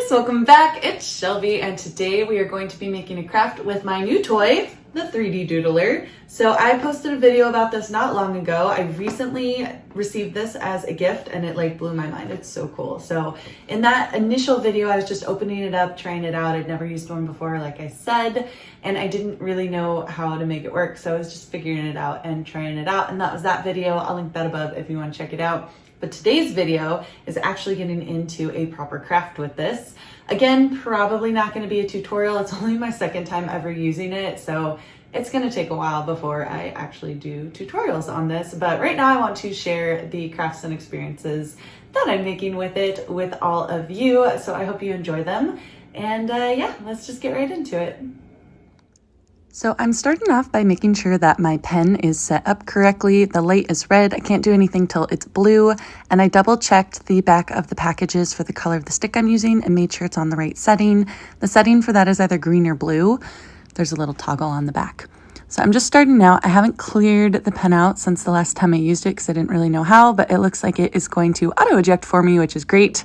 guys, welcome back. It's Shelby and today we are going to be making a craft with my new toy, the 3D Doodler. So I posted a video about this not long ago. I recently received this as a gift and it like blew my mind. It's so cool. So in that initial video, I was just opening it up, trying it out. I'd never used one before, like I said, and I didn't really know how to make it work. So I was just figuring it out and trying it out. And that was that video. I'll link that above if you want to check it out. But today's video is actually getting into a proper craft with this. Again, probably not going to be a tutorial. It's only my second time ever using it, so it's going to take a while before I actually do tutorials on this. But right now I want to share the crafts and experiences that I'm making with it with all of you. So I hope you enjoy them. And yeah, let's just get right into it. So I'm starting off by making sure that my pen is set up correctly. The light is red. I can't do anything till it's blue. And I double checked the back of the packages for the color of the stick I'm using and made sure it's on the right setting. The setting for that is either green or blue. There's a little toggle on the back. So I'm just starting out. I haven't cleared the pen out since the last time I used it because I didn't really know how, but it looks like it is going to auto eject for me, which is great.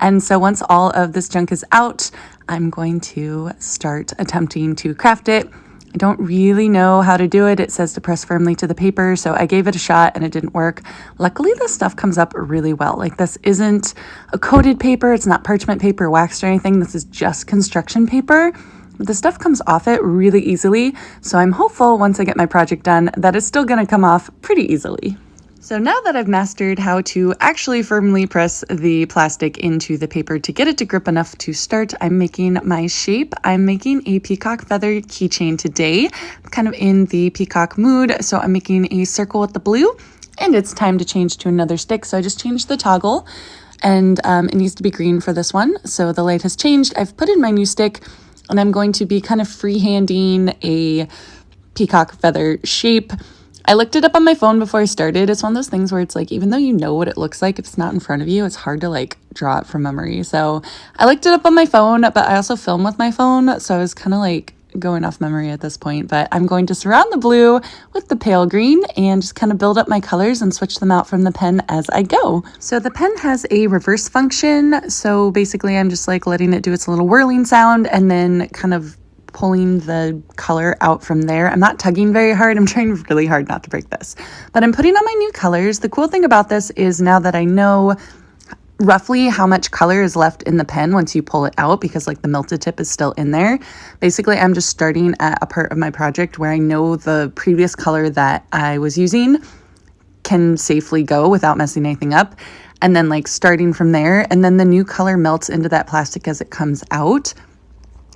And so once all of this junk is out, I'm going to start attempting to craft it. I don't really know how to do it. It says to press firmly to the paper, so I gave it a shot and it didn't work. Luckily, this stuff comes up really well. Like, this isn't a coated paper. It's not parchment paper, waxed or anything. This is just construction paper. But the stuff comes off it really easily, so I'm hopeful once I get my project done that it's still gonna come off pretty easily. So now that I've mastered how to actually firmly press the plastic into the paper to get it to grip enough to start, I'm making my shape. I'm making a peacock feather keychain today, kind of in the peacock mood. So I'm making a circle with the blue, and it's time to change to another stick. So I just changed the toggle, and it needs to be green for this one. So the light has changed. I've put in my new stick, and I'm going to be kind of freehanding a peacock feather shape. I looked it up on my phone before I started. It's one of those things where it's like, even though you know what it looks like, if it's not in front of you, it's hard to like draw it from memory. So I looked it up on my phone, but I also film with my phone. So I was kind of like going off memory at this point, but I'm going to surround the blue with the pale green and just kind of build up my colors and switch them out from the pen as I go. So the pen has a reverse function. So basically I'm just like letting it do its little whirling sound and then kind of pulling the color out from there. I'm not tugging very hard. I'm trying really hard not to break this, but I'm putting on my new colors. The cool thing about this is now that I know roughly how much color is left in the pen once you pull it out, because like the melted tip is still in there. Basically, I'm just starting at a part of my project where I know the previous color that I was using can safely go without messing anything up. And then like starting from there, and then the new color melts into that plastic as it comes out.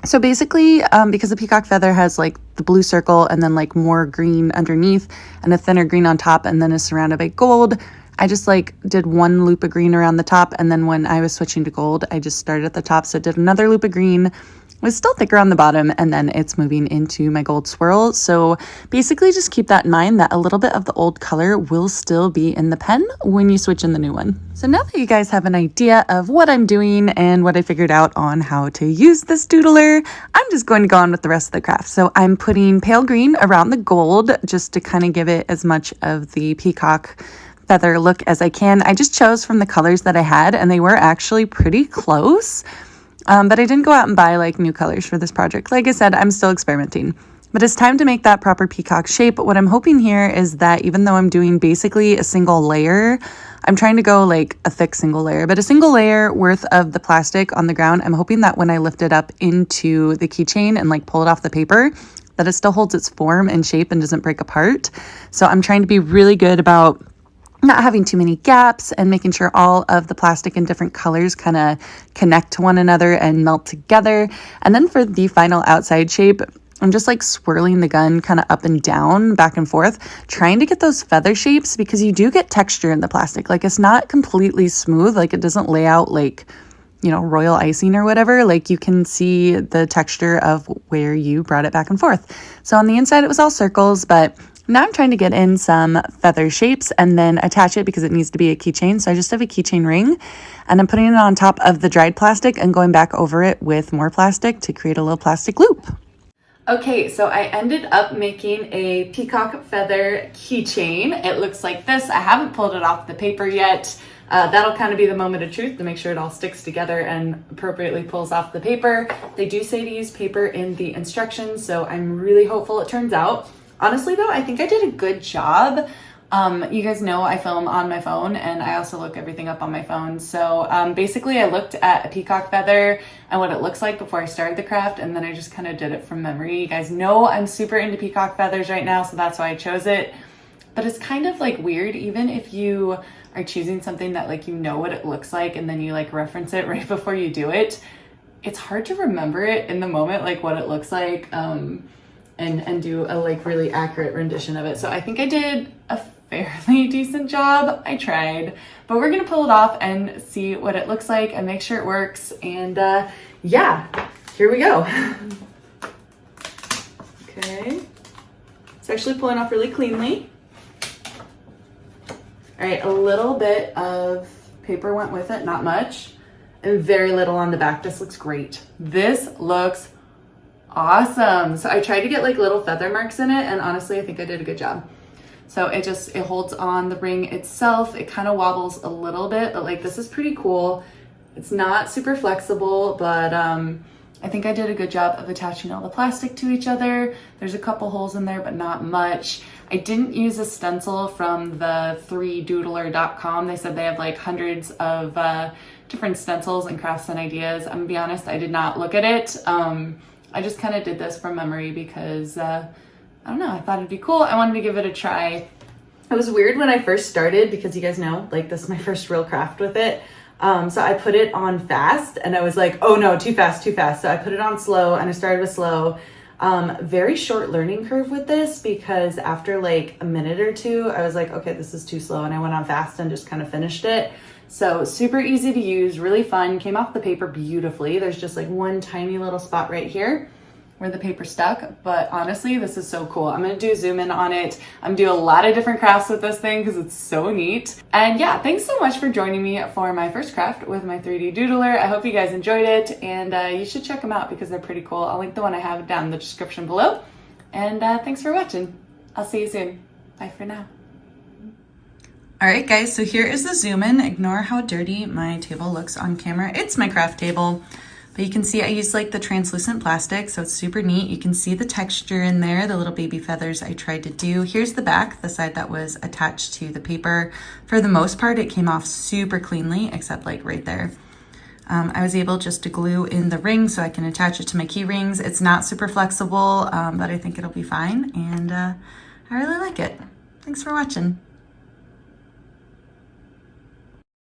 So basically, because the peacock feather has like the blue circle and then like more green underneath and a thinner green on top and then is surrounded by gold, I just like did one loop of green around the top. And then when I was switching to gold, I just started at the top. So I did another loop of green. It was still thicker on the bottom, and then it's moving into my gold swirl. So basically just keep that in mind that a little bit of the old color will still be in the pen when you switch in the new one. So now that you guys have an idea of what I'm doing and what I figured out on how to use this doodler, I'm just going to go on with the rest of the craft. So I'm putting pale green around the gold just to kind of give it as much of the peacock feather look as I can. I just chose from the colors that I had, and they were actually pretty close. But I didn't go out and buy like new colors for this project. Like I said, I'm still experimenting. But it's time to make that proper peacock shape. What I'm hoping here is that even though I'm doing basically a single layer, I'm trying to go like a thick single layer, but a single layer worth of the plastic on the ground. I'm hoping that when I lift it up into the keychain and like pull it off the paper, that it still holds its form and shape and doesn't break apart. So I'm trying to be really good about not having too many gaps and making sure all of the plastic in different colors kind of connect to one another and melt together. And then for the final outside shape, I'm just like swirling the gun kind of up and down, back and forth, trying to get those feather shapes, because you do get texture in the plastic. Like, it's not completely smooth. Like, it doesn't lay out like, you know, royal icing or whatever. Like, you can see the texture of where you brought it back and forth. So on the inside, it was all circles, but now I'm trying to get in some feather shapes and then attach it because it needs to be a keychain. So I just have a keychain ring, and I'm putting it on top of the dried plastic and going back over it with more plastic to create a little plastic loop. Okay, so I ended up making a peacock feather keychain. It looks like this. I haven't pulled it off the paper yet. That'll kind of be the moment of truth to make sure it all sticks together and appropriately pulls off the paper. They do say to use paper in the instructions, so I'm really hopeful it turns out. Honestly though, I think I did a good job. You guys know I film on my phone and I also look everything up on my phone. So basically I looked at a peacock feather and what it looks like before I started the craft, and then I just kind of did it from memory. You guys know I'm super into peacock feathers right now, so that's why I chose it. But it's kind of like weird, even if you are choosing something that like you know what it looks like and then you like reference it right before you do it. It's hard to remember it in the moment, like what it looks like, and do a like really accurate rendition of it. So I think I did a fairly decent job. I tried, but we're gonna pull it off and see what it looks like and make sure it works. And yeah, here we go. Okay, it's actually pulling off really cleanly. All right, a little bit of paper went with it, not much, and very little on the back. This looks great. This looks awesome. So I tried to get like little feather marks in it, and honestly, I think I did a good job. So it holds on the ring itself. It kind of wobbles a little bit, but like this is pretty cool. It's not super flexible, but I think I did a good job of attaching all the plastic to each other. There's a couple holes in there, but not much. I didn't use a stencil from the 3Doodler.com. They said they have like hundreds of different stencils and crafts and ideas. I'm gonna be honest, I did not look at it. I just kind of did this from memory because, I don't know, I thought it'd be cool. I wanted to give it a try. It was weird when I first started because you guys know, like this is my first real craft with it. So I put it on fast and I was like, oh no, too fast, too fast. So I put it on slow and I started with slow. Very short learning curve with this because after like a minute or two, I was like, okay, this is too slow. And I went on fast and just kind of finished it. So super easy to use, really fun, came off the paper beautifully. There's just like one tiny little spot right here where the paper stuck, but honestly, this is so cool. I'm gonna do a zoom in on it. I'm doing a lot of different crafts with this thing because it's so neat. And yeah, thanks so much for joining me for my first craft with my 3D Doodler. I hope you guys enjoyed it, and you should check them out because they're pretty cool. I'll link the one I have down in the description below. And thanks for watching. I'll see you soon. Bye for now. All right, guys, so here is the zoom in. Ignore how dirty my table looks on camera. It's my craft table. But you can see I used like the translucent plastic, so it's super neat. You can see the texture in there, the little baby feathers I tried to do. Here's the back, the side that was attached to the paper. For the most part, it came off super cleanly, except like right there. I was able just to glue in the ring so I can attach it to my key rings. It's not super flexible, but I think it'll be fine. And I really like it. Thanks for watching.